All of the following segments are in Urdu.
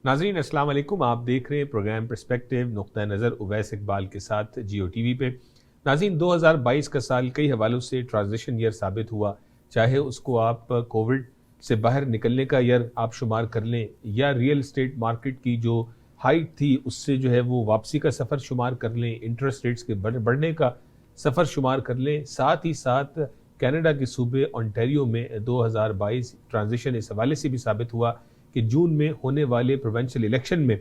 ناظرین السلام علیکم، آپ دیکھ رہے ہیں پروگرام پرسپیکٹیو نقطہ نظر اویس اقبال کے ساتھ جیو ٹی وی پہ۔ ناظرین 2022 کا سال کئی حوالوں سے ٹرانزیشن ایئر ثابت ہوا، چاہے اس کو آپ کووڈ سے باہر نکلنے کا ایئر آپ شمار کر لیں یا ریئل اسٹیٹ مارکیٹ کی جو ہائٹ تھی اس سے جو ہے وہ واپسی کا سفر شمار کر لیں، انٹرسٹ ریٹس کے بڑھنے کا سفر شمار کر لیں، ساتھ ہی ساتھ کینیڈا کے صوبے انٹیریو میں 2022 ٹرانزیشن اس حوالے سے بھی ثابت ہوا کہ جون میں ہونے والے پروونشل الیکشن میں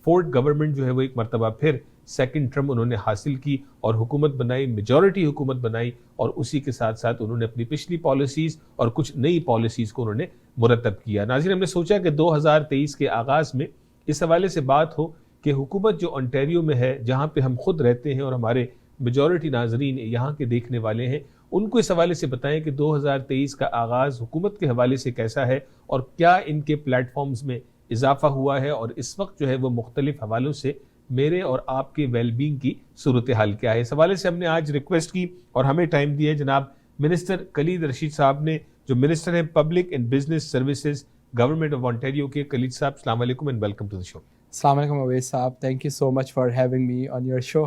فورڈ گورنمنٹ جو ہے وہ ایک مرتبہ پھر سیکنڈ ٹرم انہوں نے حاصل کی اور حکومت بنائی، میجورٹی حکومت بنائی، اور اسی کے ساتھ ساتھ انہوں نے اپنی پچھلی پالیسیز اور کچھ نئی پالیسیز کو انہوں نے مرتب کیا۔ ناظرین ہم نے سوچا کہ 2023 کے آغاز میں اس حوالے سے بات ہو کہ حکومت جو انٹیریو میں ہے، جہاں پہ ہم خود رہتے ہیں اور ہمارے میجورٹی ناظرین یہاں کے دیکھنے والے ہیں، ان کو اس حوالے سے بتائیں کہ 2023 کا آغاز حکومت کے حوالے سے کیسا ہے اور کیا ان کے پلیٹ فارمز میں اضافہ ہوا ہے، اور اس وقت جو ہے وہ مختلف حوالوں سے میرے اور آپ کے ویل بینگ کی صورتحال کیا ہے۔ اس حوالے سے ہم نے آج ریکویسٹ کی اور ہمیں ٹائم دیا ہے جناب منسٹر خالد رشید صاحب نے، جو منسٹر ہیں public and business services government of Ontario کے۔ خالد صاحب السلام علیکم and welcome to the show. السلام علیکم اویس صاحب، thank you so much for having me on your show.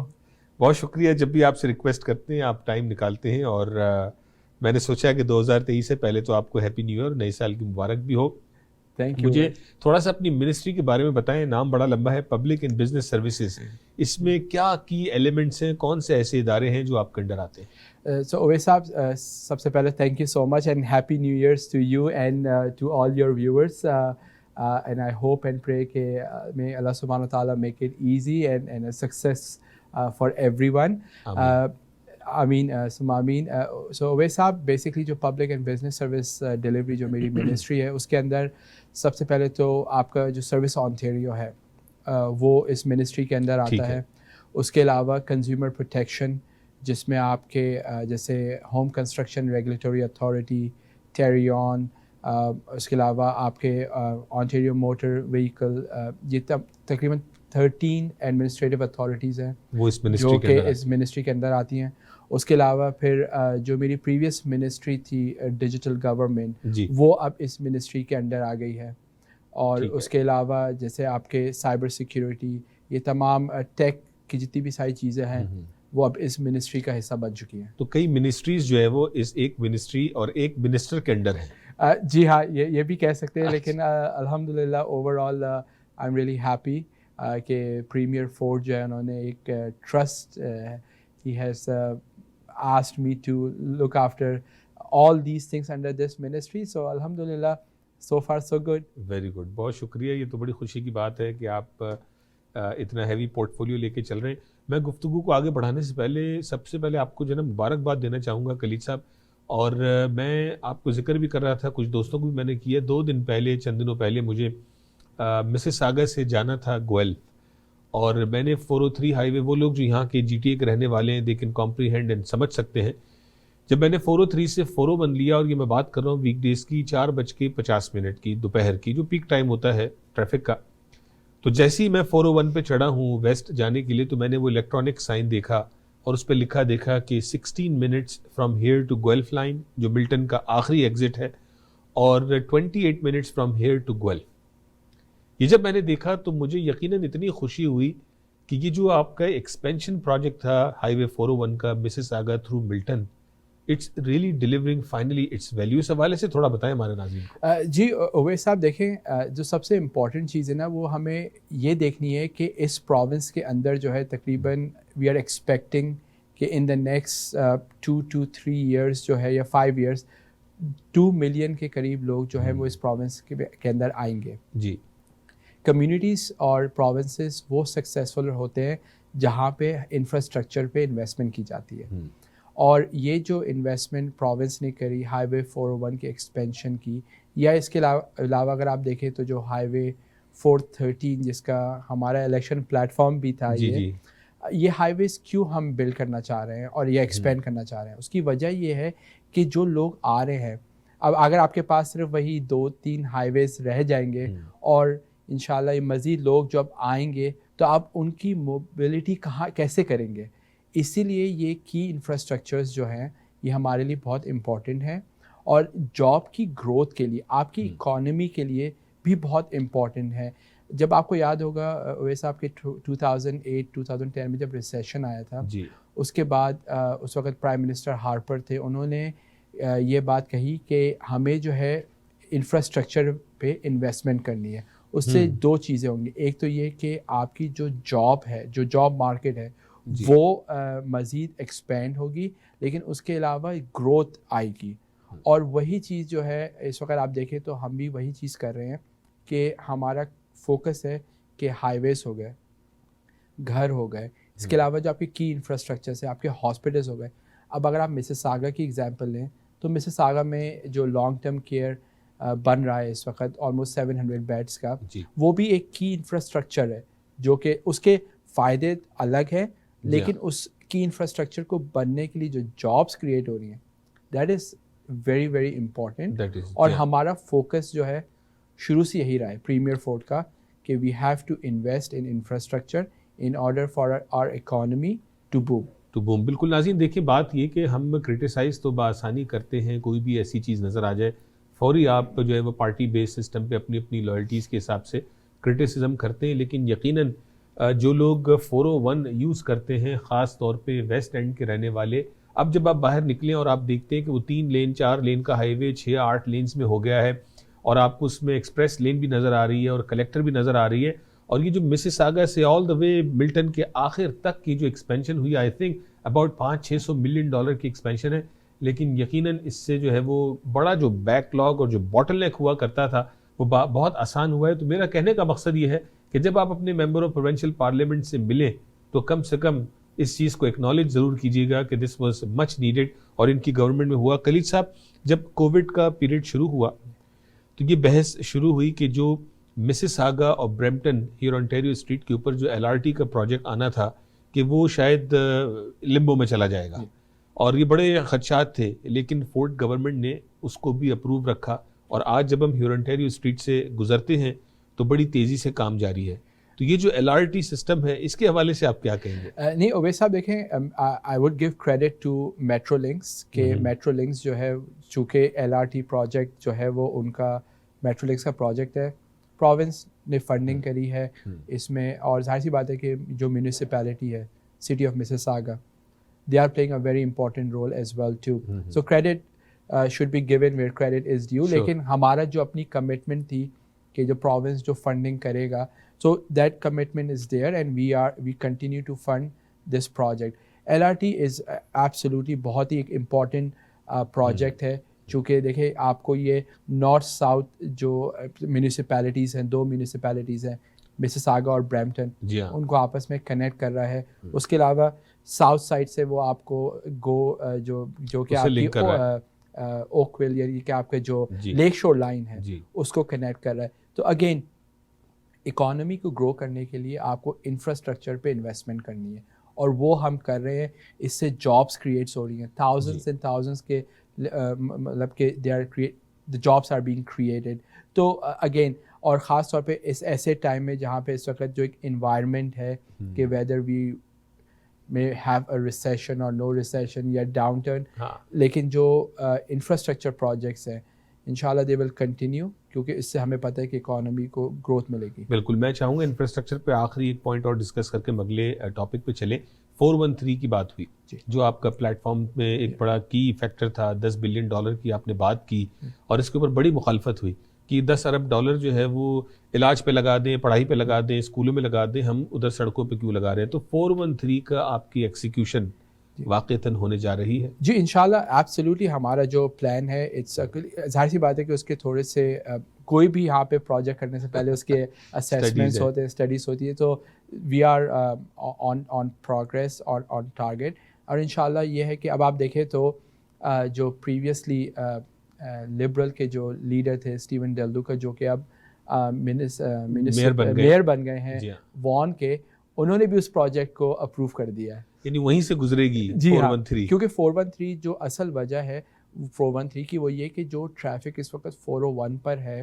بہت شکریہ، جب بھی آپ سے ریکویسٹ کرتے ہیں آپ ٹائم نکالتے ہیں، اور میں نے سوچا کہ 2023 سے پہلے تو آپ کو ہیپی نیو ایئر، نئے سال کی مبارک بھی ہو۔ Thank you. مجھے تھوڑا سا اپنی منسٹری کے بارے میں بتائیں، نام بڑا لمبا ہے، پبلک اینڈ بزنس سروسز، اس میں کیا کی ایلیمنٹس ہیں، کون سے ایسے ادارے ہیں جو آپ کے انڈر آتے ہیں؟ سو اویس صاحب، سب سے پہلے thank you so much and happy new years to you and to all your viewers, and I hope and pray کہ may اللہ سبحانہ تعالیٰ make it easy and a success for everyone. آمین ثم آمین۔ سو اویس صاحب، بیسکلی جو public and business service delivery جو میری منسٹری ہے اس کے اندر سب سے پہلے تو آپ کا جو سروس آنٹیریو ہے وہ اس منسٹری کے اندر آتا ہے۔ اس کے علاوہ کنزیومر پروٹیکشن، جس میں آپ کے جیسے ہوم کنسٹرکشن ریگولیٹری اتھارٹی، ٹیریون، اس کے علاوہ آپ کے آنٹیریو موٹر وہیکل، یہ تقریباً 13 ایڈمنسٹریٹو اتھارٹیز ہیں وہ جو کہ اس منسٹری کے اندر آتی ہیں۔ اس کے علاوہ پھر جو میری پریویس منسٹری تھی ڈیجیٹل گورنمنٹ، وہ اب اس منسٹری کے انڈر آ گئی ہے۔ اور اس کے علاوہ جیسے آپ کے سائبر سیکیورٹی، یہ تمام ٹیک کی جتنی بھی ساری چیزیں ہیں وہ اب اس منسٹری کا حصہ بن چکی ہیں۔ تو کئی منسٹریز جو ہے وہ اس ایک منسٹری اور ایک منسٹر کے انڈر ہیں۔ جی ہاں، یہ بھی کہہ سکتے ہیں، لیکن الحمدللہ over all I am really happy کہ پریمیئر فورڈ جو ہے انہوں نے ایک trust, he has asked me to look after all these things under this ministry, so alhamdulillah so far so good. Very good، بہت شکریہ، یہ تو بڑی خوشی کی بات ہے کہ آپ اتنا ہیوی پورٹ فولیو لے کے چل رہے ہیں۔ میں گفتگو کو آگے بڑھانے سے پہلے سب سے پہلے آپ کو جو ہے نا مبارکباد دینا چاہوں گا خالد صاحب، اور میں آپ کو ذکر بھی کر رہا تھا، کچھ دوستوں کو بھی میں نے کیا، 2 دن پہلے، چند دنوں پہلے مجھے مسیساگا سے جانا تھا گوئل، اور میں نے 403 ہائی وے، وہ لوگ جو یہاں کے جی ٹی اے کے رہنے والے ہیں دے کین کمپریہینڈ اینڈ سمجھ سکتے ہیں، جب میں نے 403 سے 401 لیا، اور یہ میں بات کر رہا ہوں ویک ڈیز کی 4:50 کی دوپہر کی، جو پیک ٹائم ہوتا ہے ٹریفک کا، تو جیسے ہی میں 401 پہ چڑھا ہوں ویسٹ جانے کے لیے، تو میں نے وہ الیکٹرانک سائن دیکھا اور اس پہ دیکھا کہ 16 minutes from here to Guelph line, جو ملٹن کا آخری ایگزٹ ہے، اور 28 minutes from here to Guelph. یہ جب میں نے دیکھا تو مجھے یقیناً اتنی خوشی ہوئی کہ یہ جو آپ کا ایکسپینشن پروجیکٹ تھا ہائی وے 401 کا Mississauga through Milton, it's really delivering finally its value. اس حوالے سے تھوڑا بتائیں ہمارے ناظرین کو۔ جی اویس صاحب، دیکھیں جو سب سے امپورٹنٹ چیز ہے نا، وہ ہمیں یہ دیکھنی ہے کہ اس پروونس کے اندر جو ہے تقریباً وی آر ایکسپیکٹنگ کہ ان دا نیکسٹ 2 to 3 ایئرس جو ہے یا 5 ایئرس 2 ملین کے قریب لوگ جو ہے وہ اس پروونس کے اندر آئیں گے۔ جی، کمیونٹیز اور پروونسز وہ سکسیزفل ہوتے ہیں جہاں پہ انفراسٹرکچر پہ انویسٹمنٹ کی جاتی ہے، اور یہ جو انویسٹمنٹ پروونس نے کری ہائی وے 401 کے ایکسپینشن کی، یا اس کے علاوہ اگر آپ دیکھیں تو جو ہائی وے 413 جس کا ہمارا الیکشن پلیٹ فارم بھی تھا، یہ ہائی ویز کیوں ہم بلڈ کرنا چاہ رہے ہیں اور یہ ایکسپینڈ کرنا چاہ رہے ہیں، اس کی وجہ یہ ہے کہ جو لوگ آ رہے ہیں، اب اگر آپ کے پاس صرف وہی 2-3 ہائی ویز رہ جائیں گے اور انشاءاللہ یہ مزید لوگ جب آئیں گے تو آپ ان کی موبلٹی کیسے کریں گے؟ اسی لیے یہ کی انفراسٹرکچرز جو ہیں یہ ہمارے لیے بہت امپورٹنٹ ہیں، اور جاب کی گروتھ کے لیے، آپ کی اکانومی کے لیے بھی بہت امپورٹنٹ ہے۔ جب آپ کو یاد ہوگا اویس صاحب کے 2008-2010 میں جب ریسیشن آیا تھا جی اس کے بعد اس وقت پرائم منسٹر ہارپر تھے, انہوں نے یہ بات کہی کہ ہمیں جو ہے انفراسٹرکچر پہ انویسٹمنٹ کرنی ہے. اس سے دو چیزیں ہوں گی, ایک تو یہ کہ آپ کی جو جاب ہے, جو جاب مارکیٹ ہے وہ مزید ایکسپینڈ ہوگی, لیکن اس کے علاوہ گروتھ آئے گی. اور وہی چیز جو ہے اس وقت آپ دیکھیں تو ہم بھی وہی چیز کر رہے ہیں کہ ہمارا فوکس ہے کہ ہائی ویز ہو گئے, گھر ہو گئے, اس کے علاوہ جو آپ کی انفراسٹرکچرس ہیں, آپ کے ہاسپٹلس ہو گئے. اب اگر آپ مسیساگا کی ایگزامپل لیں تو مسیساگا میں جو لانگ ٹرم کیئر بن رہا ہے اس وقت آلموسٹ 700 بیڈس کا, وہ بھی ایک کی انفراسٹرکچر ہے جو کہ اس کے فائدے الگ ہیں, لیکن اس کی انفراسٹرکچر کو بننے کے لیے جو جابس کریٹ ہو رہی ہیں that is very very important. اور ہمارا فوکس جو ہے شروع سے یہی رہا ہے پریمیئر فورٹ کا کہ we have to invest in infrastructure in order for our economy to boom. بالکل ناظرین, دیکھیں بات یہ کہ ہم کرٹیسائز تو بآسانی کرتے ہیں, کوئی بھی ایسی چیز نظر آ جائے فوری آپ جو ہے وہ پارٹی بیس سسٹم پہ اپنی اپنی لائلٹیز کے حساب سے کرٹیسزم کرتے ہیں, لیکن یقیناً جو لوگ 401 یوز کرتے ہیں خاص طور پہ ویسٹ اینڈ کے رہنے والے, اب جب آپ باہر نکلیں اور آپ دیکھتے ہیں کہ وہ 3 لین 4 لین کا ہائی وے 6-8 لینز میں ہو گیا ہے, اور آپ کو اس میں ایکسپریس لین بھی نظر آ رہی ہے اور کلیکٹر بھی نظر آ رہی ہے, اور یہ جو مسیساگا سے آل دا وے ملٹن کے آخر تک کی جو ایکسپینشن ہوئی, آئی تھنک اباؤٹ $500-600 ملین کی ایکسپینشن ہے, لیکن یقیناً اس سے جو ہے وہ بڑا جو بیک لاگ اور جو باٹل نیک ہوا کرتا تھا وہ بہت آسان ہوا ہے. تو میرا کہنے کا مقصد یہ ہے کہ جب آپ اپنے ممبر آف پروونشل پارلیمنٹ سے ملیں تو کم سے کم اس چیز کو ایکنالج ضرور کیجیے گا کہ دس واز مچ نیڈیڈ, اور ان کی گورنمنٹ میں ہوا. خلیل صاحب, جب کووڈ کا پیریڈ شروع ہوا تو یہ بحث شروع ہوئی کہ جو مسیساگا اور برمپٹن ہیئر اونٹیریو اسٹریٹ کے اوپر جو LRT کا پروجیکٹ آنا تھا کہ وہ شاید لمبو میں چلا جائے گا, اور یہ بڑے خدشات تھے, لیکن فورٹ گورنمنٹ نے اس کو بھی اپروو رکھا, اور آج جب ہم ہیئر اونٹیریو اسٹریٹ سے گزرتے ہیں تو بڑی تیزی سے کام جاری ہے. تو یہ جو LRT سسٹم ہے اس کے حوالے سے آپ کیا کہیں گے؟ نہیں اویس صاحب, دیکھیں I would give credit to Metrolinx کہ میٹرو لنکس جو ہے چونکہ LRT پروجیکٹ جو ہے وہ ان کا میٹرو لنکس کا پروجیکٹ ہے, پروونس نے فنڈنگ کری ہے اس میں, اور ظاہر سی بات ہے کہ جو میونسپیلٹی ہے city of Mississauga they are playing a very important role as well too. So credit should be given where credit is due. لیکن ہمارا جو اپنی کمٹمنٹ تھی کہ جو پروونس جو فنڈنگ کرے گا, so that commitment is there and we continue to fund this project. LRT is absolutely بہت ہی ایک امپورٹنٹ پروجیکٹ ہے, چونکہ دیکھیں آپ کو یہ نارتھ ساؤتھ جو میونسپیلٹیز ہیں, 2 میونسپیلٹیز ہیں مسیساگا اور برمپٹن, ان کو آپس میں کنیکٹ کر رہا ہے. اس کے علاوہ ساؤتھ سائڈ سے وہ آپ کو جو کہ آپ کی اوک ویل یعنی کہ آپ کے جو لیک شور لائن ہے اس کو کنیکٹ کر رہا ہے. تو اگین اکانومی کو گرو کرنے کے لیے آپ کو انفراسٹرکچر پہ انویسٹمنٹ کرنی ہے, اور وہ ہم کر رہے ہیں. اس سے جابس کریٹس ہو رہی ہیں, تھاؤزنڈس اینڈ تھاؤزنڈس کے مطلب کہ the jobs are being created. تو اگین اور خاص طور پہ اس ایسے ٹائم میں جہاں پہ اس وقت جو ایک انوائرمنٹ ہے کہ whether we may have a recession or no recession یا ڈاؤن ٹرن, لیکن جو انفراسٹرکچر پروجیکٹس ہیں انشاءاللہ they will continue, کیونکہ اس سے ہمیں پتہ ہے کہ اکانومی کو گروتھ ملے گی. بالکل, میں چاہوں گا انفراسٹرکچر پہ آخری ایک پوائنٹ اور ڈسکس کر کے ہم اگلے ٹاپک پہ چلیں. 413 کی بات ہوئی جو آپ کا پلیٹ فارم میں ایک بڑا کی فیکٹر تھا, $10 بلین کی آپ نے بات کی, اور اس کے اوپر بڑی مخالفت ہوئی کہ $10 ارب جو ہے وہ علاج پہ لگا دیں, پڑھائی پہ لگا دیں, اسکولوں میں لگا دیں, ہم ادھر سڑکوں پہ کیوں لگا رہے ہیں. تو 413 کا آپ کی ایکسیکیوشن واقعتاً ہونے جا رہی ہے؟ جی انشاءاللہ ایبسلیوٹلی ہمارا جو پلان ہے, ظاہر سی بات ہے کہ اس کے تھوڑے سے کوئی بھی یہاں پہ پروجیکٹ کرنے سے پہلے اس کے اسیسمنٹس ہوتے ہیں, اسٹڈیز ہوتی ہے, تو وی آر آن پروگریس اور آن ٹارگیٹ. اور انشاءاللہ یہ ہے کہ اب آپ دیکھیں تو جو پریویسلی لبرل کے جو لیڈر تھے اسٹیون ڈیل ڈوکا, جو کہ اب میئر بن گئے ہیں وان کے, انہوں نے بھی اس پروجیکٹ کو اپروو کر دیا ہے, یعنی وہیں سے گزرے گی 413. کیونکہ 413 جو اصل وجہ ہے 413 کی وہ یہ کہ جو ٹریفک اس وقت 401 پر ہے,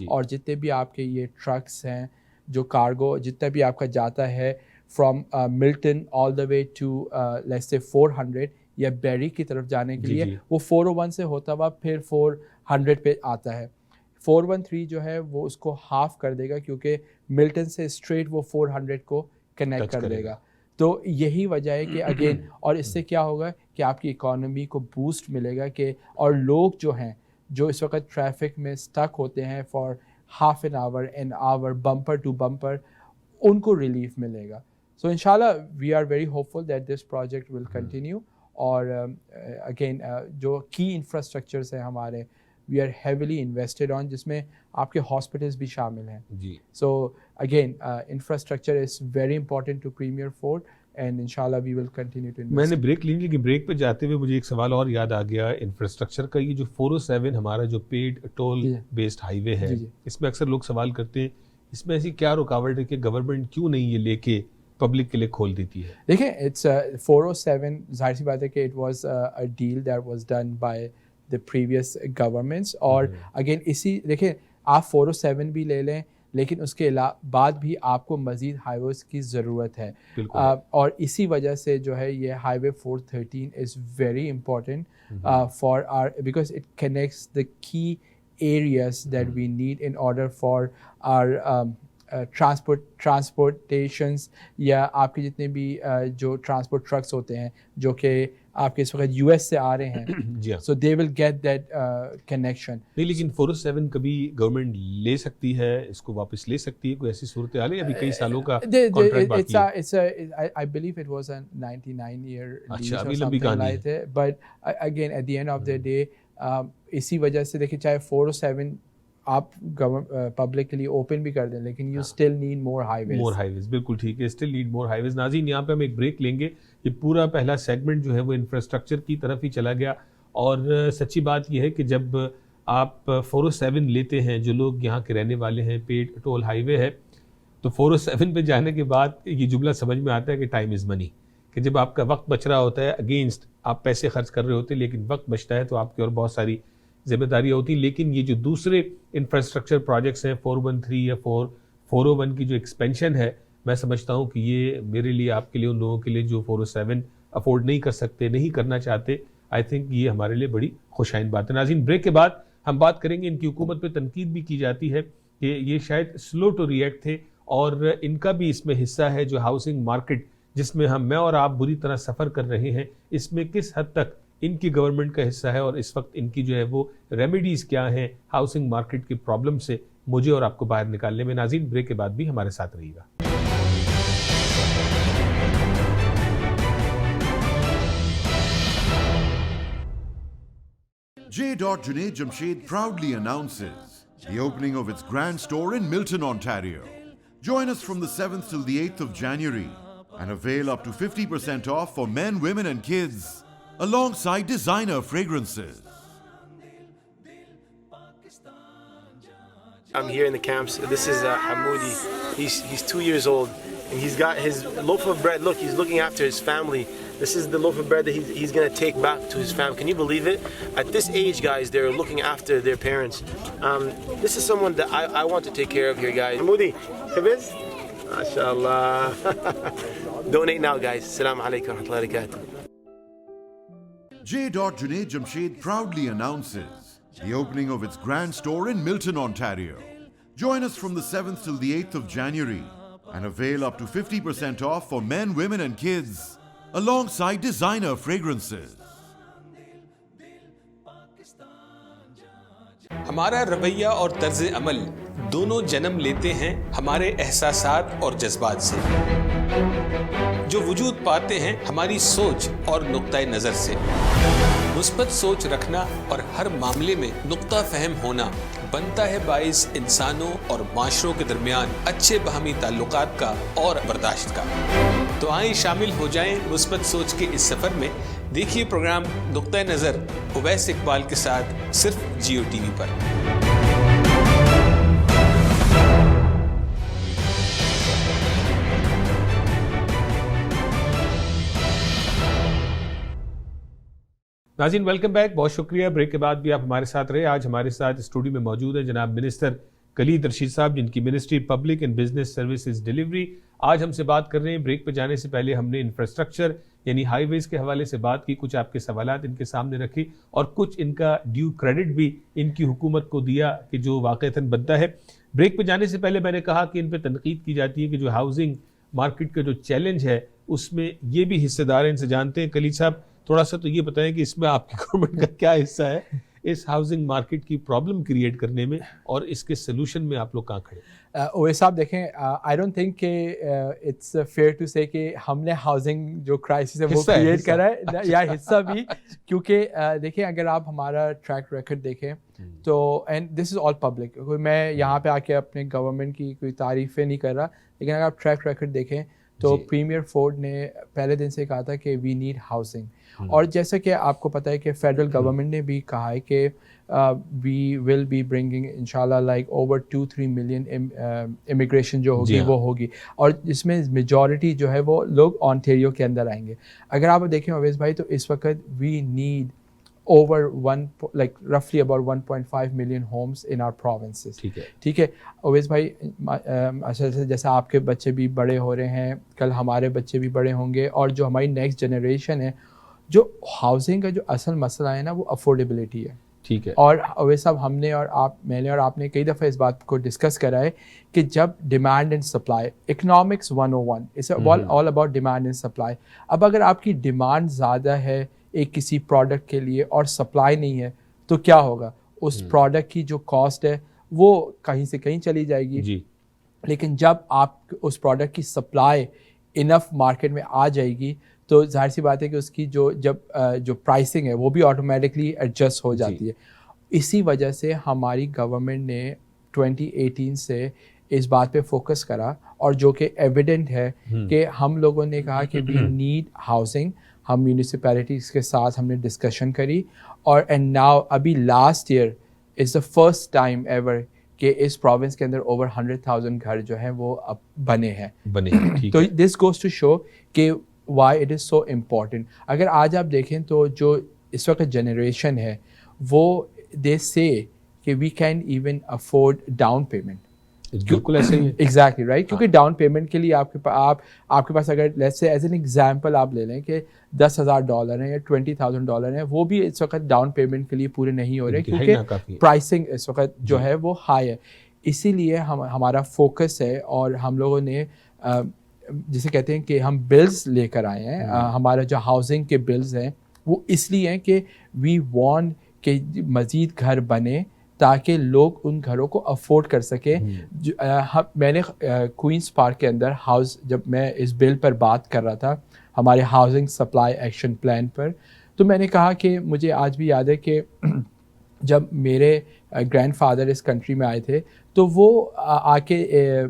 اور جتنے بھی آپ کے یہ ٹرکس ہیں, جو کارگو جتنا بھی آپ کا جاتا ہے from Milton all the way to لیٹس سے 400 یا بیری کی طرف جانے کے لیے, وہ 401 سے ہوتا ہوا پھر 400 پہ آتا ہے. 413 جو ہے وہ اس ہاف ہاف کر دے گا کیونکہ ملٹن سے اسٹریٹ وہ 400 کو کنیکٹ کر دے گا. تو یہی وجہ ہے کہ اگین اور اس سے کیا ہوگا کہ آپ کی اکانومی کو بوسٹ ملے گا کہ اور لوگ جو ہیں جو اس وقت ٹریفک میں اسٹک ہوتے ہیں for half an hour bumper to bumper ان کو ریلیف ملے گا. سو انشاءاللہ we are very hopeful that this project will continue. اور اگین جو کی انفراسٹرکچرس ہیں ہمارے we are heavily invested on جس میں آپ کے ہاسپٹلس بھی شامل ہیں. جی so again infrastructure is very important to Premier Ford and انشاءاللہ we will continue to invest. میں نے بریک لی لیکن بریک پہ جاتے ہوئے مجھے ایک سوال اور یاد آ گیا انفراسٹرکچر کا. یہ جو 407 ہمارا جو پیڈ ٹول بیسڈ ہائی وے ہے اس میں اکثر لوگ سوال کرتے ہیں اس میں ایسی کیا رکاوٹ ہے کہ گورنمنٹ کیوں نہیں یہ لے کے پبلک کے لیے کھول دیتی ہے؟ دیکھیں اٹس 407 ظاہر سی بات ہے کہ it was a deal that was done by the previous governments اور اگین اسی دیکھیں آپ 407 بھی لے لیں لیکن اس کے بعد بھی آپ کو مزید ہائی ویز کی ضرورت ہے اور اسی وجہ سے جو ہے یہ highway 413 is very important for our because it connects the key areas that we need in order for our ٹرانسپورٹیشنس یا آپ کے جتنے بھی جو ٹرانسپورٹ ٹرکس ہوتے ہیں جو کہ آپ کے اس وقت یو ایس سے آ رہے ہیں سو دے ول گیٹ دیٹ کنیکشن. نہیں لیکن 407 کبھی گورنمنٹ لے سکتی ہے اس کو واپس لے سکتی ہے کوئی ایسی صورتحال ہے ابھی کئی سالوں کا کانٹریکٹ باقی ہے؟ I believe it was a 99-year lease or something like that but again at the end of the day اسی وجہ سے دیکھیں چاہے 407 آپ پبلک کے لیے اوپن بھی کر دیں لیکن you still need more highways. بالکل ٹھیک ہے still need more highways. ناظرین یہاں پہ ہم ایک بریک لیں گے. یہ پورا پہلا سیگمنٹ جو ہے وہ انفراسٹرکچر کی طرف ہی چلا گیا اور سچی بات یہ ہے کہ جب آپ 407 لیتے ہیں جو لوگ یہاں کے رہنے والے ہیں پیڈ ٹول ہائی وے ہے تو 407 پہ جانے کے بعد یہ جملہ سمجھ میں آتا ہے کہ ٹائم از منی کہ جب آپ کا وقت بچ رہا ہوتا ہے اگینسٹ آپ پیسے خرچ کر رہے ہوتے ہیں لیکن وقت بچتا ہے تو آپ کی اور بہت ساری ذمہ داریاں ہوتی ہیں. لیکن یہ جو دوسرے انفراسٹرکچر پروجیکٹس ہیں 413 یا 401 کی جو ایکسپینشن ہے میں سمجھتا ہوں کہ یہ میرے لیے آپ کے لیے ان لوگوں کے لیے جو 407 افورڈ نہیں کر سکتے نہیں کرنا چاہتے آئی تھنک یہ ہمارے لیے بڑی خوشائن بات ہے. ناظرین بریک کے بعد ہم بات کریں گے ان کی حکومت پہ تنقید بھی کی جاتی ہے کہ یہ شاید سلو ٹو ریئیکٹ تھے اور ان کا بھی اس میں حصہ ہے جو ہاؤسنگ مارکیٹ جس میں میں اور آپ بری طرح سفر کر رہے ہیں اس میں کس حد تک ان کی گورنمنٹ کا حصہ ہے اور اس وقت ان کی جو ہے وہ ریمیڈیز کیا ہیں ہاؤسنگ مارکیٹ کی پرابلم سے مجھے اور آپ کو باہر نکالنے میں. ناظرین بریک کے بعد بھی ہمارے ساتھ رہیے گا. J. Junaid Jamshed proudly announces the opening of its grand store in Milton, Ontario. Join us from the 7th till the 8th of January and avail up to 50% off for men, women and kids, alongside designer fragrances. I'm here in the camps. This is Hamoudi. He's 2 years old and he's got his loaf of bread. Look, he's looking after his family. This is the loaf of bread that he's going to take back to his family. Can you believe it? At this age, guys, they're looking after their parents. This is someone that I want to take care of here, guys. Hamoudi, Khabiz? MashaAllah. Donate now, guys. Assalamu alaikum wa rahmatullahi wa barakatuh. J. Junaid Jamshed proudly announces the opening of its grand store in Milton, Ontario. Join us from the 7th till the 8th of January and avail up to 50% off for men, women and kids, alongside designer fragrances. ہمارا رویہ اور طرز عمل دونوں جنم لیتے ہیں ہمارے احساسات اور جذبات سے جو وجود پاتے ہیں ہماری سوچ اور نقطۂ نظر سے. مثبت سوچ رکھنا اور ہر معاملے میں نقطہ فہم ہونا بنتا ہے باعث انسانوں اور معاشروں کے درمیان اچھے باہمی تعلقات کا اور برداشت کا. تو آئیں شامل ہو جائیں مثبت سوچ کے اس سفر میں. دیکھیے پروگرام نقطۂ نظر اویس اقبال کے ساتھ صرف جیو ٹی وی پر. ناظرین ویلکم بیک. بہت شکریہ. بریک کے بعد بھی آپ ہمارے ساتھ رہے. آج ہمارے ساتھ اسٹوڈیو میں موجود ہیں جناب منسٹر کلید رشید صاحب جن کی ministry public and business services delivery. آج ہم سے بات کر رہے ہیں. بریک پہ جانے سے پہلے ہم نے انفراسٹرکچر یعنی ہائی ویز کے حوالے سے بات کی, کچھ آپ کے سوالات ان کے سامنے رکھے اور کچھ ان کا ڈیو کریڈٹ بھی ان کی حکومت کو دیا کہ جو واقعتاً بنتا ہے. بریک پہ جانے سے پہلے میں نے کہا کہ ان پہ تنقید کی جاتی ہے کہ جو ہاؤسنگ مارکیٹ کا جو چیلنج ہے اس میں یہ بھی حصے دار ہیں, ان سے جانتے ہیں. کلید صاحب تھوڑا سا تو یہ بتائیں کہ اس میں آپ کی گورنمنٹ کا کیا حصہ ہے اس ہاؤسنگ مارکیٹ کی پرابلم کریٹ کرنے میں, اور اس کے سلوشن میں آپ لوگ کہاں کھڑے؟ اویس صاحب دیکھیں, آئی ڈونٹ تھنک کہ اٹس فیئر ٹو سے کہ ہم نے ہاؤسنگ جو کرائسس ہے وہ کریٹ کرا ہے یا حصہ بھی, کیونکہ دیکھیں اگر آپ ہمارا ٹریک ریکارڈ دیکھیں تو, and this is all public, میں یہاں پہ آ کے اپنے گورنمنٹ کی کوئی تعریفیں نہیں کر رہا, لیکن اگر آپ ٹریک ریکارڈ دیکھیں تو پریمیئر فورڈ نے پہلے دن سے کہا تھا کہ وی نیڈ ہاؤسنگ, اور جیسا کہ آپ کو پتہ ہے کہ فیڈرل گورنمنٹ نے بھی کہا ہے کہ وی ول بی برنگنگ انشاءاللہ لائک اوور 2-3 ملین امیگریشن جو ہوگی وہ ہوگی, اور جس میں میجورٹی جو ہے وہ لوگ آنٹیریو کے اندر آئیں گے. اگر آپ دیکھیں اویس بھائی تو اس وقت we need over roughly about 1.5 million homes in our provinces. ٹھیک ہے اویس بھائی, جیسا آپ کے بچے بھی بڑے ہو رہے ہیں, کل ہمارے بچے بھی بڑے ہوں گے, اور جو ہماری نیکسٹ جنریشن ہے, جو ہاؤسنگ کا جو اصل مسئلہ ہے نا وہ افورڈیبلٹی ہے. ٹھیک ہے, اور اویس صاحب ہم نے اور میں نے اور آپ نے کئی دفعہ اس بات کو ڈسکس کرا ہے کہ جب demand and supply, economics 101 it's all about demand and supply. اب اگر آپ کی ڈیمانڈ زیادہ ہے ایک کسی پروڈکٹ کے لیے اور سپلائی نہیں ہے تو کیا ہوگا, اس پروڈکٹ کی جو کاسٹ ہے وہ کہیں سے کہیں چلی جائے گی. جی, لیکن جب آپ اس پروڈکٹ کی سپلائی انف مارکیٹ میں آ جائے گی تو ظاہر سی بات ہے کہ اس کی جو پرائسنگ ہے وہ بھی آٹومیٹکلی ایڈجسٹ ہو جاتی ہے. اسی وجہ سے ہماری گورنمنٹ نے 2018 سے اس بات پہ فوکس کرا, اور جو کہ ایویڈنٹ ہے کہ ہم لوگوں نے کہا کہ وی نیڈ ہاؤسنگ. ہم میونسپیلٹیز کے ساتھ ہم نے ڈسکشن کری, اور اینڈ ناؤ ابھی last year is the first time ever کہ اس پروونس کے اندر اوور 100,000 گھر جو ہیں وہ اب بنے ہیں. تو دس گوز ٹو شو کہ why it is so important. اگر آج آپ دیکھیں تو جو اس وقت جنریشن ہے وہ دے سے کہ we can even afford down payment. بالکل ایسے ہی ایگزیکٹلی رائٹ, کیونکہ ڈاؤن پیمنٹ کے لیے آپ کے پاس اگر let's say as an example آپ لے لیں کہ $10,000 ہیں یا $20,000 ہیں, وہ بھی اس وقت ڈاؤن پیمنٹ کے لیے پورے نہیں ہو رہے کیونکہ پرائسنگ اس وقت جو ہے وہ ہائی ہے. اسی لیے ہمارا فوکس ہے, اور ہم لوگوں نے جسے کہتے ہیں کہ ہم بلز لے کر آئے ہیں, ہمارا جو ہاؤسنگ کے بلز ہیں وہ اس لیے ہیں کہ وی وانٹ کہ مزید گھر بنے تاکہ لوگ ان گھروں کو افورڈ کر سکیں. میں نے کوئنس پارک کے اندر جب میں اس بل پر بات کر رہا تھا ہمارے ہاؤسنگ سپلائی ایکشن پلان پر, تو میں نے کہا کہ مجھے آج بھی یاد ہے کہ جب میرے گرینڈ فادر اس کنٹری میں آئے تھے تو وہ آ کے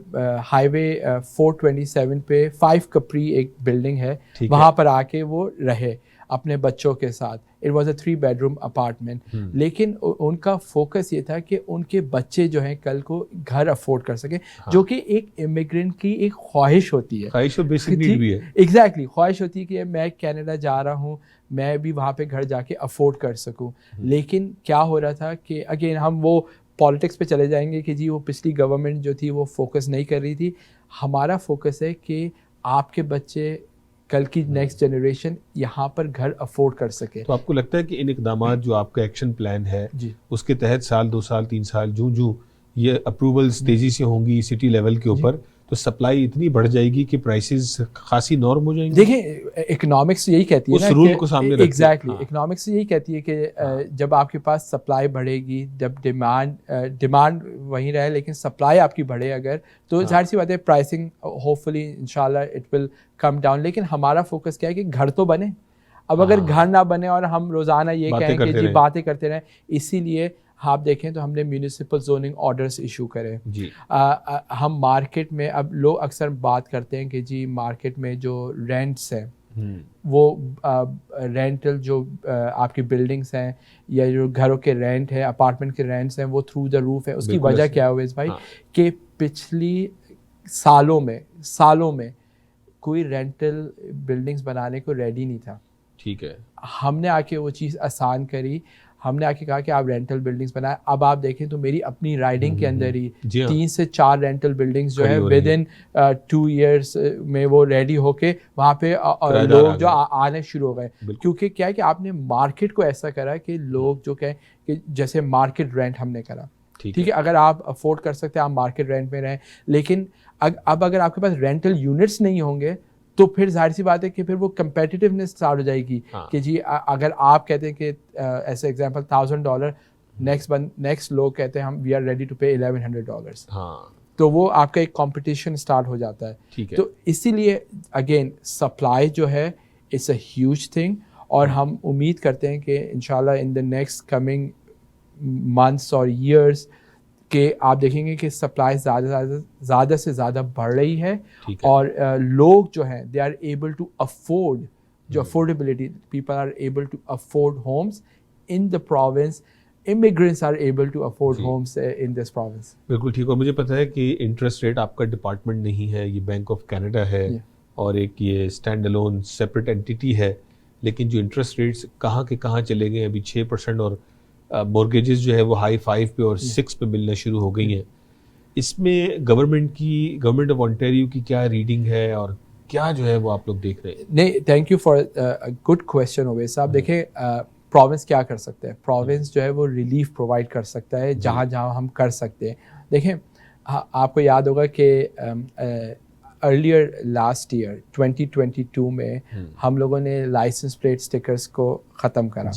ہائی وے 427 پہ 5 کپری ایک بلڈنگ ہے, وہاں پر آ کے وہ رہے اپنے بچوں کے ساتھ. It was a 3 bedroom apartment. لیکن ان کا فوکس یہ تھا کہ ان کے بچے جو ہیں کل کو گھر افورڈ کر سکیں, جو کہ ایک امیگرینٹ کی ایک خواہش ہوتی ہے. خواہش اور بیسک نیڈ بھی ہے. ایگزیکٹلی, خواہش ہوتی ہے کہ میں کینیڈا جا رہا ہوں, میں بھی وہاں پہ گھر جا کے افورڈ کر سکوں. لیکن کیا ہو رہا تھا کہ اگین ہم وہ پالیٹکس پہ چلے جائیں گے کہ جی وہ پچھلی گورنمنٹ جو تھی وہ فوکس نہیں کر رہی تھی. ہمارا فوکس ہے کہ آپ کے بچے کل کی نیکسٹ جنریشن یہاں پر گھر افورڈ کر سکے. تو آپ کو لگتا ہے کہ ان اقدامات جو آپ کا ایکشن پلان ہے اس کے تحت سال 2 سال 3 سال جو یہ اپروولز تیزی سے ہوں گی سٹی لیول کے اوپر تو سپلائی اتنی بڑھ جائے گی کہ پرائسز خاصی نارم ہو جائیں گے؟ دیکھیں اکنامکس یہی کہتی ہے اس رول کو سامنے رکھتے ہیں. ایگزیکٹلی, اکنامکس یہی کہتی ہے کہ جب آپ کے پاس سپلائی بڑھے گی, جب ڈیمانڈ وہیں رہے لیکن سپلائی آپ کی بڑھے اگر, تو ظاہر سی بات ہے پرائسنگ ہوپ فلی انشاءاللہ اٹ ول کم ڈاؤن. لیکن ہمارا فوکس کیا ہے کہ گھر تو بنے. اب اگر گھر نہ بنے اور ہم روزانہ یہ کہیں کہ جی باتیں کرتے رہیں, اسی لیے آپ دیکھیں تو ہم نے میونسپل زوننگ آرڈرز ایشو کرے. ہم مارکیٹ میں اب لوگ اکثر بات کرتے ہیں کہ جی مارکیٹ میں جو رینٹس ہیں وہ رینٹل جو آپ کی بلڈنگس ہیں یا جو گھروں کے رینٹ ہے, اپارٹمنٹ کے رینٹس ہیں وہ تھرو دا روف ہے. اس کی وجہ کیا ہوئی بھائی کہ پچھلی سالوں میں کوئی رینٹل بلڈنگس بنانے کو ریڈی نہیں تھا. ٹھیک ہے, ہم نے آ کے وہ چیز آسان کری. ہم نے آ کے کہا کہ آپ رینٹل بلڈنگس بنائیں. اب آپ دیکھیں تو میری اپنی رائڈنگ کے اندر ہی 3 سے 4 رینٹل بلڈنگس جو ہے ود ان 2 years میں وہ ریڈی ہو کے وہاں پہ لوگ جو آنے شروع ہو گئے. کیونکہ کیا ہے کہ آپ نے مارکیٹ کو ایسا کرا کہ لوگ جو کہیں کہ جیسے مارکیٹ رینٹ ہم نے کرا, ٹھیک ہے, اگر آپ افورڈ کر سکتے ہیں آپ مارکیٹ رینٹ میں رہیں, لیکن اب اگر آپ کے پاس رینٹل یونٹس نہیں ہوں گے تو پھر ظاہر سی بات ہے کہ پھر وہ کمپیٹیونیس اسٹارٹ ہو جائے گی کہ جی اگر آپ کہتے ہیں کہ ایسے ایگزامپل $1,000 نیکسٹ لوگ کہتے ہیں ہم we are ready to pay $1,100, تو وہ آپ کا ایک کمپٹیشن اسٹارٹ ہو جاتا ہے. تو اسی لیے اگین سپلائی جو ہے اٹس اے ہیوج تھنگ, اور ہم امید کرتے ہیں کہ انشاءاللہ ان دا نیکسٹ کمنگ منتھس اور ایئرس کہ آپ دیکھیں گے کہ سپلائی زیادہ سے زیادہ بڑھ رہی ہے, اور لوگ جو ہیں they are able to afford, جو affordability, people are able to afford homes in the province, immigrants are able to afford homes in this province. بالکل ٹھیک. اور مجھے پتہ ہے کہ انٹرسٹ ریٹ آپ کا ڈپارٹمنٹ نہیں ہے, یہ بینک آف کینیڈا ہے اور ایک یہ اسٹینڈ الون سیپریٹ اینٹیٹی ہے, لیکن جو انٹرسٹ ریٹس کہاں کے کہاں چلے گئے, ابھی 6% اور مورگیجز جو ہے وہ ہائی 5 پہ اور 6 پہ ملنا شروع ہو گئی ہیں. اس میں گورنمنٹ آف اونٹاریو کی کیا ریڈنگ ہے اور کیا جو ہے وہ آپ لوگ دیکھ رہے ہیں؟ نہیں, thank you for good question Awais صاحب. دیکھیں پروونس کیا کر سکتے ہیں, پروونس جو ہے وہ ریلیف پرووائڈ کر سکتا ہے جہاں جہاں ہم کر سکتے ہیں. دیکھیں آپ کو یاد ہوگا کہ ارلیئر لاسٹ ایئر 2022 میں ہم لوگوں نے لائسنس پلیٹ اسٹکرس کو ختم کرا,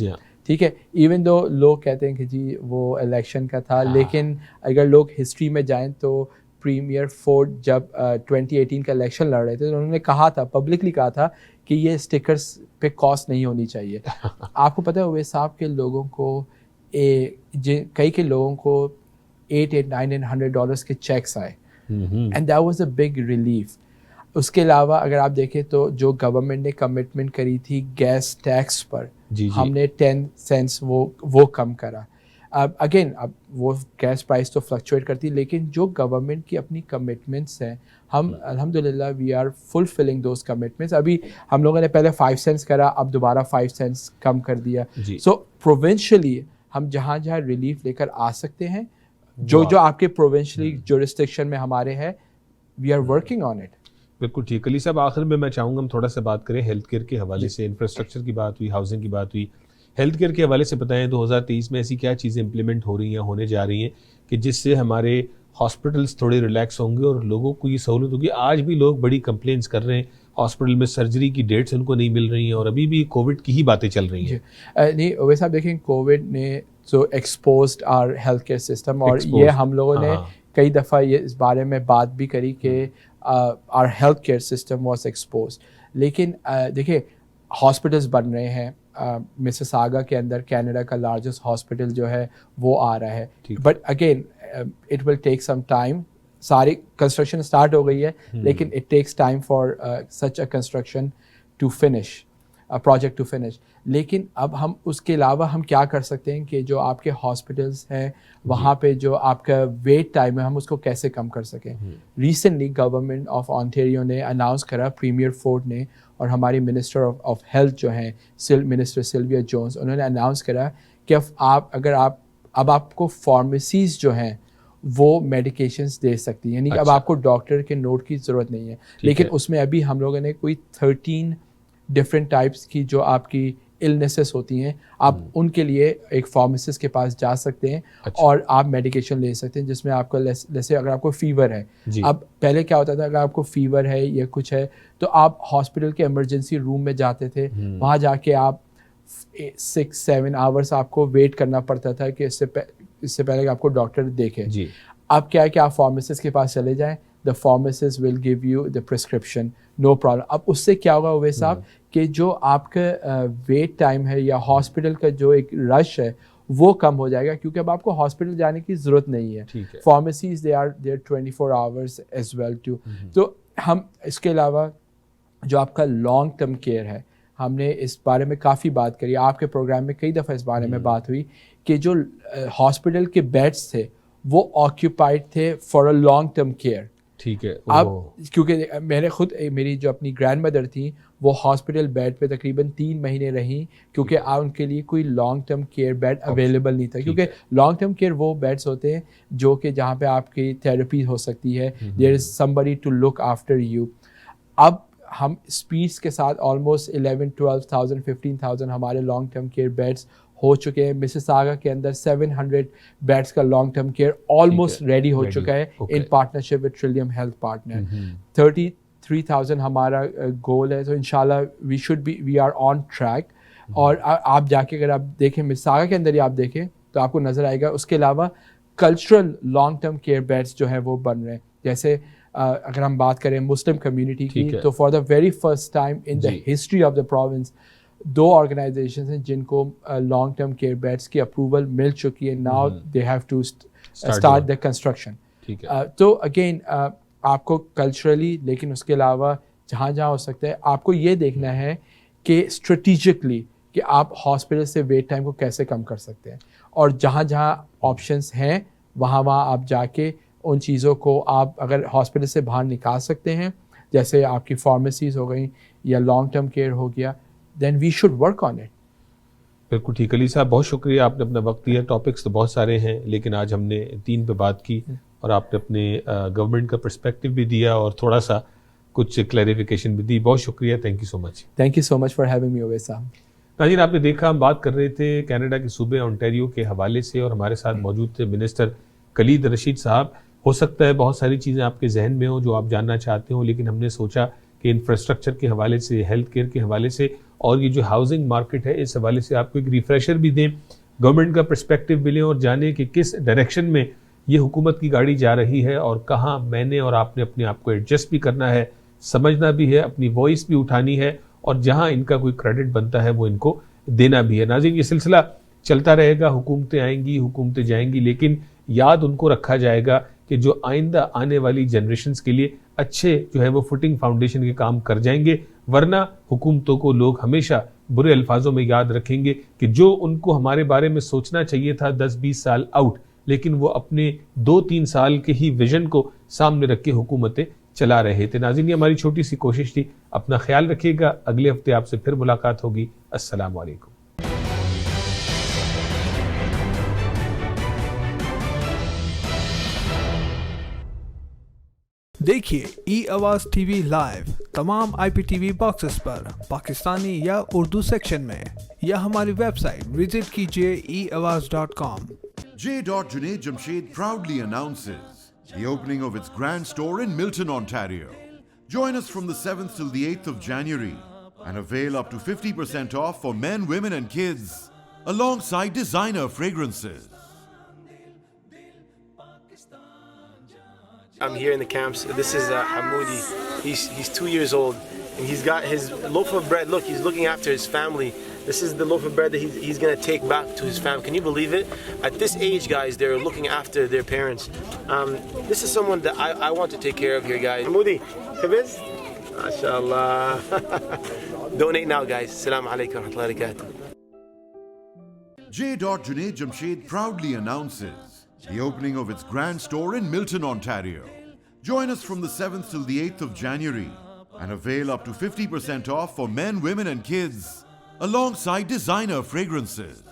ٹھیک ہے. ایون دو لوگ کہتے ہیں کہ جی وہ الیکشن کا تھا, لیکن اگر لوگ ہسٹری میں جائیں تو پریمیئر فورڈ جب 2018 کا الیکشن لڑ رہے تھے تو انہوں نے کہا تھا, پبلکلی کہا تھا کہ یہ اسٹکرس پہ کاسٹ نہیں ہونی چاہیے. آپ کو پتہ ہے اویس صاحب کے لوگوں کو کئی کے لوگوں کو $800-900 کے چیکس آئے, and that was a big relief. اس کے علاوہ اگر آپ دیکھیں تو جو گورنمنٹ نے کمٹمنٹ کری تھی گیس ٹیکس پر, ہم نے 10 cents وہ کم کرا. اگین اب وہ گیس پرائز تو فلکچویٹ کرتی, لیکن جو گورنمنٹ کی اپنی کمٹمنٹس ہیں ہم الحمدللہ we are fulfilling those commitments. ابھی ہم لوگوں نے پہلے 5 cents کرا, اب دوبارہ 5 cents کم کر دیا. سو پروونشلی ہم جہاں جہاں ریلیف لے کر آ سکتے ہیں, جو آپ کے پروونشلی جورسڈکشن میں ہمارے ہے, we are working on it. بالکل ٹھیک. علی صاحب آخر میں چاہوں گا ہم تھوڑا سا بات کریں ہیلتھ کیئر کے حوالے سے. انفراسٹرکچر کی بات ہوئی, ہاؤسنگ کی بات ہوئی, ہیلتھ کیئر کے حوالے سے بتائیں 2023 میں ایسی کیا چیزیں امپلیمنٹ ہو رہی ہیں, ہونے جا رہی ہیں کہ جس سے ہمارے ہاسپٹلس تھوڑے ریلیکس ہوں گے اور لوگوں کو یہ سہولت ہوگی. آج بھی لوگ بڑی کمپلینس کر رہے ہیں, ہاسپٹل میں سرجری کی ڈیٹس ان کو نہیں مل رہی ہیں, اور ابھی بھی کووڈ کی ہی باتیں چل رہی ہیں. نہیں اویس صاحب دیکھیں, کووڈ نے جو exposed are health care system, اور یہ ہم لوگوں نے کئی دفعہ یہ اس بارے میں بات بھی کری کہ our health care system was exposed. لیکن دیکھیں ہاسپٹلس بن رہے ہیں, مسیساگا کے اندر کینیڈا کا لارجسٹ ہاسپٹل جو ہے وہ آ رہا ہے, but again it will take some time. ساری کنسٹرکشن اسٹارٹ ہو گئی ہے, لیکن it takes time for such a construction to finish, project to finish. لیکن اب ہم اس کے علاوہ ہم کیا کر سکتے ہیں کہ جو آپ کے ہاسپٹلس ہیں وہاں پہ جو آپ کا ویٹ ٹائم ہے ہم اس کو کیسے کم کر سکیں. ریسنٹلی گورنمنٹ آف آنٹیریو نے اناؤنس کرا, پریمیئر فورڈ نے اور ہماری منسٹر آف ہیلتھ جو ہیں منسٹر سلویا جونز, انہوں نے اناؤنس کرا کہ اب آپ کو فارمیسیز جو ہیں وہ میڈیکیشنز دے سکتی ہیں, یعنی کہ اب آپ کو ڈاکٹر کے نوٹ کی ضرورت نہیں ہے. لیکن اس میں ابھی ہم لوگوں نے کوئی 13 ڈفرینٹ ٹائپس کی جو آپ کی النیسز ہوتی ہیں, آپ ان کے لیے ایک فارماسسٹ کے پاس جا سکتے ہیں اور آپ میڈیکیشن لے سکتے ہیں, جس میں آپ کو جیسے اگر آپ کو فیور ہے, اب پہلے کیا ہوتا تھا اگر آپ کو فیور ہے یا کچھ ہے تو آپ ہاسپٹل کے ایمرجنسی روم میں جاتے تھے, وہاں جا کے آپ 6-7 آورس آپ کو ویٹ کرنا پڑتا تھا کہ اس سے پہلے کہ آپ کو ڈاکٹر دیکھے. اب کیا ہے کہ آپ فارماسسٹ کے پاس چلے جائیں, the pharmacist will give you the prescription, no problem. اب اس سے کیا ہوگا اویس صاحب کہ جو آپ کا ویٹ ٹائم ہے یا ہاسپٹل کا جو ایک رش ہے وہ کم ہو جائے گا, کیونکہ اب آپ کو ہاسپٹل جانے کی ضرورت نہیں ہے. Pharmacies they are there 24 hours as well too. تو ہم اس کے علاوہ جو آپ کا لانگ ٹرم کیئر ہے, ہم نے اس بارے میں کافی بات کری, آپ کے پروگرام میں کئی دفعہ اس بارے میں بات ہوئی کہ جو ہاسپٹل کے بیڈس تھے وہ آکیوپائڈ تھے for a long term care. ٹھیک ہے. اب کیونکہ میں نے خود میری جو اپنی گرینڈ مدر تھیں وہ ہاسپٹل بیڈ پہ تقریباً 3 مہینے رہیں کیونکہ ان کے لیے کوئی long term care bed available نہیں تھا. کیونکہ لانگ ٹرم کیئر وہ بیڈس ہوتے ہیں جو کہ جہاں پہ آپ کی تھراپی ہو سکتی ہے, there is somebody to look after you. اب ہم اسپیڈس کے ساتھ آلموسٹ 11,000-12,000 15,000 ہمارے لانگ ٹرم کیئر بیڈس ہو چکے ہیں. مسیساگا کے اندر 700 بیڈس کا long term care almost ready ہو چکا ہے in partnership with Trillium health partner. 33,000 ہمارا گول ہے, تو انشاءاللہ وی آر آن ٹریک. اور آپ جا کے اگر آپ دیکھیں مسیساگا کے اندر ہی آپ دیکھیں تو آپ کو نظر آئے گا. اس کے علاوہ cultural long term care beds جو ہیں وہ بن رہے ہیں. جیسے اگر ہم بات کریں مسلم کمیونٹی کی تو for the very first time in the history of the province 2 organisations ہیں جن کو لانگ ٹرم کیئر بیڈس کی اپروول مل چکی ہے. Now they have to start the construction. تو اگین آپ کو کلچرلی, لیکن اس کے علاوہ جہاں جہاں ہو سکتا ہے آپ کو یہ دیکھنا ہے کہ اسٹریٹجکلی کہ آپ ہاسپٹل سے ویٹ ٹائم کو کیسے کم کر سکتے ہیں, اور جہاں جہاں آپشنس ہیں وہاں آپ جا کے ان چیزوں کو آپ اگر ہاسپٹل سے باہر نکال سکتے ہیں, جیسے آپ کی فارمیسیز ہو گئیں یا لانگ ٹرم کیئر ہو گیا, then we should work on it. بالکل ٹھیک. علی صاحب بہت شکریہ, آپ نے اپنا وقت دیا. ٹاپکس تو بہت سارے ہیں لیکن آج ہم نے 3 پہ بات کی اور آپ نے اپنے گورنمنٹ کا پرسپیکٹو بھی دیا اور تھوڑا سا کچھ کلیریفیکیشن بھی دی. بہت شکریہ. Thank you so much. Thank you so much for having me Awais صاحب. ناظرین آپ نے دیکھا ہم بات کر رہے تھے کینیڈا کے صوبے اونٹاریو کے حوالے سے اور ہمارے ساتھ موجود تھے منسٹر خالد رشید صاحب. ہو سکتا ہے بہت ساری چیزیں آپ کے ذہن میں ہوں جو آپ جاننا چاہتے ہوں, لیکن ہم نے سوچا کہ انفراسٹرکچر کے حوالے سے, ہیلتھ کیئر کے حوالے سے اور یہ جو ہاؤسنگ مارکیٹ ہے اس حوالے سے آپ کو ایک ریفریشر بھی دیں, گورنمنٹ کا پرسپیکٹو بھی لیں اور جانیں کہ کس ڈائریکشن میں یہ حکومت کی گاڑی جا رہی ہے اور کہاں میں نے اور آپ نے اپنے آپ کو ایڈجسٹ بھی کرنا ہے, سمجھنا بھی ہے, اپنی وائس بھی اٹھانی ہے اور جہاں ان کا کوئی کریڈٹ بنتا ہے وہ ان کو دینا بھی ہے. ناظرین یہ سلسلہ چلتا رہے گا, حکومتیں آئیں گی, حکومتیں جائیں گی, لیکن یاد ان کو رکھا جائے گا کہ جو آئندہ آنے والی جنریشنز کے لیے اچھے جو ہے وہ فوٹنگ فاؤنڈیشن کے کام کر جائیں گے, ورنہ حکومتوں کو لوگ ہمیشہ برے الفاظوں میں یاد رکھیں گے کہ جو ان کو ہمارے بارے میں سوچنا چاہیے تھا 10-20 سال آؤٹ, لیکن وہ اپنے 2-3 سال کے ہی ویژن کو سامنے رکھ کے حکومتیں چلا رہے تھے. ناظرین یہ ہماری چھوٹی سی کوشش تھی. اپنا خیال رکھیے گا. اگلے ہفتے آپ سے پھر ملاقات ہوگی. السلام علیکم. دیکھیے ای آواز ٹی وی لائیو تمام IPTV باکسز پر پاکستانی یا اردو سیکشن میں, یا ہماری ویب سائٹ وزٹ کیجیے eawaz.com. J. Junaid Jamshed proudly announces the opening of its grand store in Milton, Ontario. Join us from the 7th till the 8th of January and avail up to 50% off for men, women and kids alongside designer fragrances. I'm here in the camps. This is Hamoudi. He's 2 years old, and he's got his loaf of bread. Look, he's looking after his family. This is the loaf of bread that he's going to take back to his family. Can you believe it? At this age, guys, they're looking after their parents. This is someone that I want to take care of here, guys. Hamoudi, Habiz? MashaAllah. Donate now, guys. Assalamu alaikum wa rahmatullahi wa barakatuh. J. Junaid Jamshed proudly announces the opening of its grand store in Milton, Ontario. Join us from the 7th till the 8th of January and avail up to 50% off for men, women and kids alongside designer fragrances.